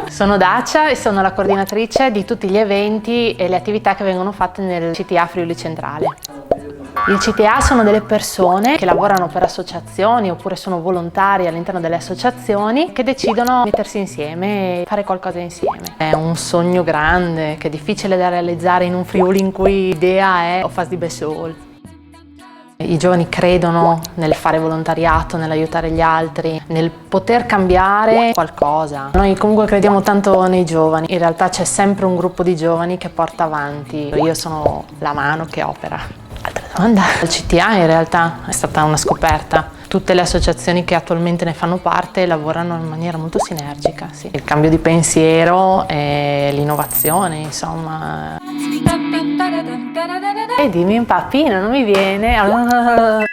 Sono Dacia e sono la coordinatrice di tutti gli eventi e le attività che vengono fatte nel CTA Friuli Centrale. Il CTA sono delle persone che lavorano per associazioni oppure sono volontari all'interno delle associazioni che decidono di mettersi insieme e fare qualcosa insieme. È un sogno grande che è difficile da realizzare in un Friuli in cui l'idea è o fas di besol. I giovani credono nel fare volontariato, nell'aiutare gli altri, nel poter cambiare qualcosa. Noi comunque crediamo tanto nei giovani, in realtà c'è sempre un gruppo di giovani che porta avanti. Io sono la mano che opera. Altra domanda? Il CTA in realtà è stata una scoperta. Tutte le associazioni che attualmente ne fanno parte lavorano in maniera molto sinergica. Sì. Il cambio di pensiero e l'innovazione, insomma. E dimmi un papino, non mi viene.